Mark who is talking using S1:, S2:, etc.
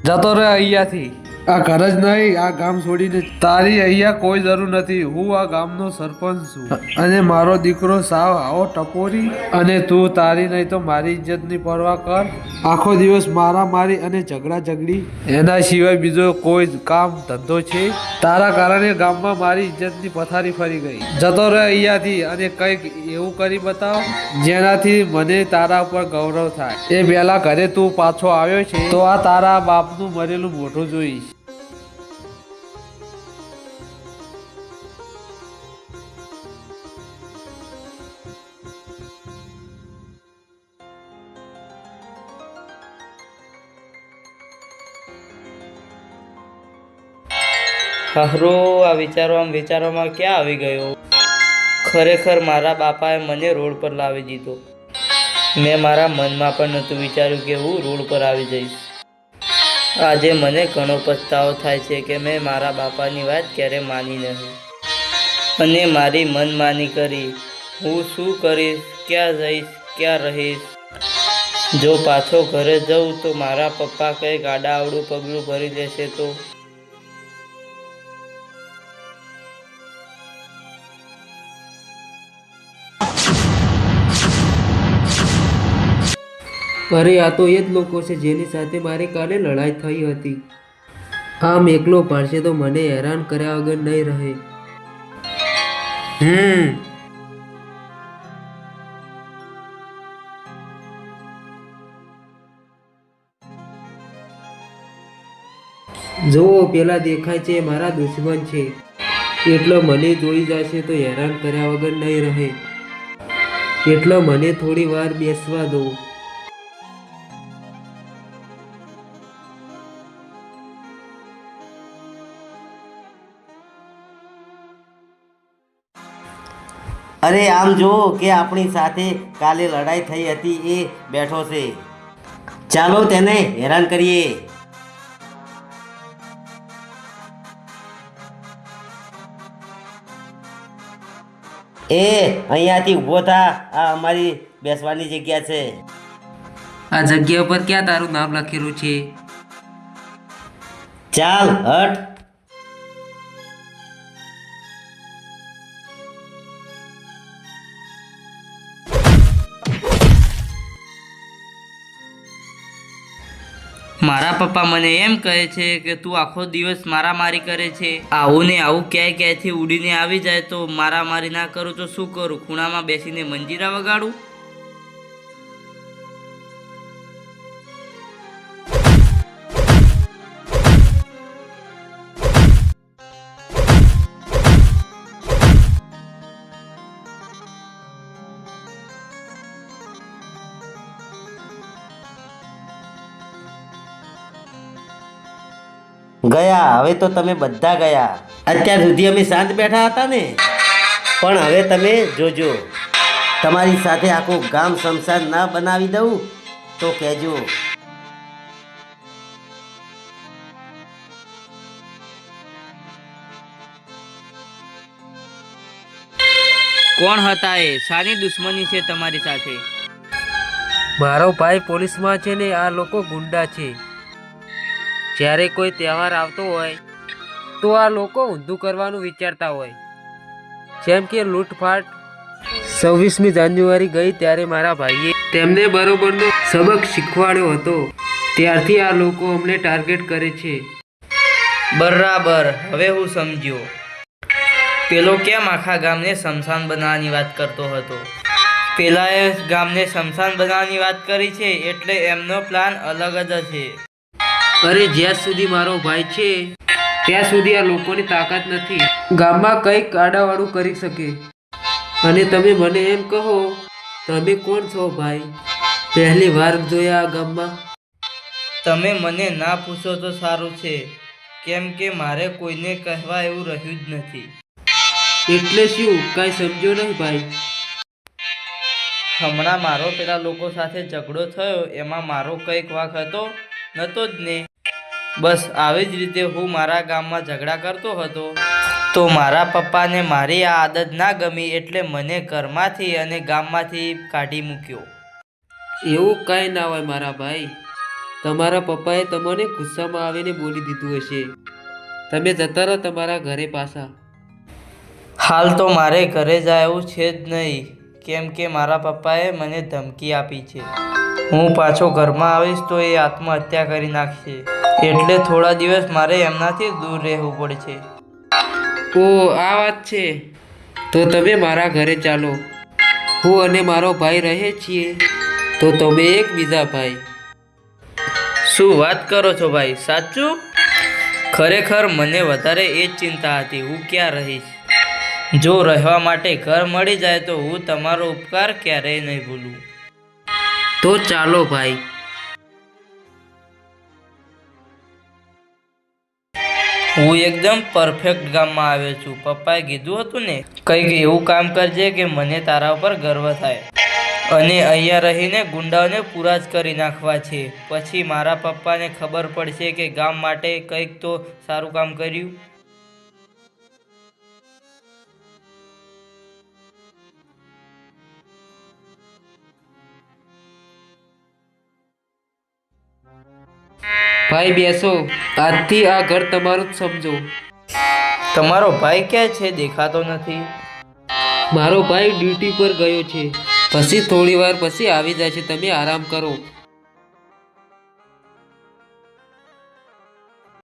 S1: જતો રહે અહીંયાથી. આ ઘર જ નહીં, આ ગામ છોડીને. તારી અહીંયા કોઈ જરૂર નથી. હું આ ગામનો સરપંચ છું અને મારો દીકરો સાવ આવો ટપોરી. અને તું તારી નહીં તો મારી ઇજ્જતની પરવા કર. આખો દિવસ મારા મારી અને ઝઘડા ઝઘડી, એના સિવાય બીજો કોઈ કામ ધંધો છે? તારા કારણે ગામમાં મારી ઇજ્જતની પથારી ફરી ગઈ. જતો રહે અહીંયાથી અને કંઈક એવું કરી બતાવ જેનાથી મને તારા ઉપર ગૌરવ થાય. એ પહેલા ઘરે તું પાછો આવ્યો છે તો આ તારા બાપનું મરેલું મોઢું જોઈશ.
S2: હરો આ વિચારોમાં ક્યાં આવી ગયો? ખરેખર મારા બાપાએ મને રોડ પર લાવી દીધો. મેં મારા મનમાં પણ નહોતું વિચાર્યું કે હું રોડ પર આવી જઈશ. આજે મને ઘણો પછતાવો થાય છે કે મેં મારા બાપાની વાત ક્યારે માની નહીં અને મારી મનમાની કરી. હું શું કરીશ, ક્યાં જઈશ, ક્યાં રહીશ? જો પાછો ઘરે જઉં તો મારા પપ્પા કંઈક આડાઅવળું પગલું ભરી લેશે તો?
S3: અરે આ તો એ જ લોકો છે જેની સાથે મારી કાલે લડાઈ થઈ હતી. આમ એકલો પાડશે તો મને હેરાન કર્યા વગર નહીં રહે. જો પેલા દેખાય છે મારા દુશ્મન છે, એટલો મને જોઈ જશે તો હેરાન કર્યા વગર નહીં રહે. એટલો મને થોડી વાર બેસવા દો.
S4: અરે આમ જુઓ કે આપણી સાથે કાલે લડાઈ થઈ હતી એ બેઠો છે. ચાલો તેને હેરાન કરીએ. એ અહીંયાથી ઊભો થા, આ અમારી બેસવાની જગ્યા છે.
S3: આ જગ્યા પર ક્યાં તારું નામ લખેલું છે?
S4: ચાલ હટ.
S2: મારા પપ્પા મને એમ કહે છે કે તું આખો દિવસ મારામારી કરે છે. આવું ને આવું ક્યાંયથી ઉડીને આવી જાય તો મારામારી ના કરું તો શું કરું? ખૂણામાં બેસીને મંજીરા વગાડું?
S4: ગયા, હવે તો તમે બધા ગયા. અત્યાર સુધી અમે શાંત બેઠા હતા ને, પણ હવે તમે જોજો. તમારી સાથે આખું ગામ શમશાન ના બનાવી દઉં તો કહેજો.
S2: કોણ હતા એ? શાની દુશ્મની છે તમારી સાથે?
S3: મારો ભાઈ પોલીસમાં છે ને આ લોકો ગુંડા છે. જ્યારે કોઈ તહેવાર આવતો હોય તો આ લોકો ઊંધું કરવાનું વિચારતા હોય. જેમ કે લૂંટફાટ. 26મી જાન્યુઆરી ગઈ ત્યારે મારા ભાઈએ તેમને બરોબરનો સબક શીખવાડ્યો હતો. ત્યારથી આ લોકો અમને ટાર્ગેટ કરે છે.
S2: બરાબર, હવે હું સમજ્યો. પેલો કેમ આખા ગામને શમશાન બનાવવાની વાત કરતો હતો? પેલાએ ગામને શમશાન બનાવવાની વાત કરી છે એટલે એમનો પ્લાન અલગ જ હશે.
S3: અરે જ્યાં સુધી મારો ભાઈ છે ત્યાં સુધી આ લોકોની તાકાત નથી ગામમાં કંઈક આડાવાળું કરી શકે. અને તમે મને એમ કહો, તમે કોણ છો ભાઈ? પહેલી વાર જોયા આ ગામમાં?
S2: તમે મને ના પૂછો તો સારું છે, કેમ કે મારે કોઈને કહેવા એવું રહ્યું જ નથી.
S3: એટલે શું, કાંઈ સમજો નહીં ભાઈ?
S2: હમણાં મારો પેલા લોકો સાથે ઝઘડો થયો એમાં મારો કંઈક વાંક હતો? નહોતો જ ને. બસ આવી જ રીતે હું મારા ગામમાં ઝઘડા કરતો હતો તો મારા પપ્પાને મારી આ આદત ના ગમી એટલે મને ઘરમાંથી અને ગામમાંથી કાઢી મૂક્યો.
S3: એવું કાંઈ ના હોય મારા ભાઈ. તમારા પપ્પાએ તમને ગુસ્સામાં આવીને બોલી દીધું હશે. તમે જતા રહો તમારા ઘરે પાછા.
S2: હાલ તો મારે ઘરે જાય એવું છે જ નહીં, કેમ કે મારા પપ્પાએ મને ધમકી આપી છે. હું પાછો ઘરમાં આવીશ તો એ આત્મહત્યા કરી નાખશે, એટલે થોડા દિવસ મારે એમનાથી દૂર રહેવું પડશે.
S3: ઓ આ વાત છે, તો તમે મારા ઘરે ચાલો. હું અને મારો ભાઈ રહે છીએ, તો તમે એકબીજા ભાઈ.
S2: શું વાત કરો છો ભાઈ, સાચું? ખરેખર મને વધારે એ જ ચિંતા હતી, હું ક્યાં રહીશ. જો રહેવા માટે ઘર મળી જાય તો હું તમારો ઉપકાર ક્યારેય નહીં ભૂલું.
S3: તો ચાલો ભાઈ.
S2: હું એકદમ પરફેક્ટ ગામમાં આવ્યો છું. પપ્પાએ કીધું હતું ને, કંઈક એવું કામ કરજે કે મને તારા ઉપર ગર્વ થાય. અને અહીંયા રહીને ગુંડાઓને પૂરા જ કરી નાખવા છે. પછી મારા પપ્પાને ખબર પડશે કે ગામ માટે કંઈક તો સારું કામ કર્યું.
S3: ભાઈ બેસો, આજથી આ ઘર તમારું જ સમજો.
S2: તમારો ભાઈ ક્યાં છે? દેખાતો નથી.
S3: મારો ભાઈ ડ્યુટી પર ગયો છે, પછી થોડી વાર પછી આવી જાય છે. તમે આરામ કરો.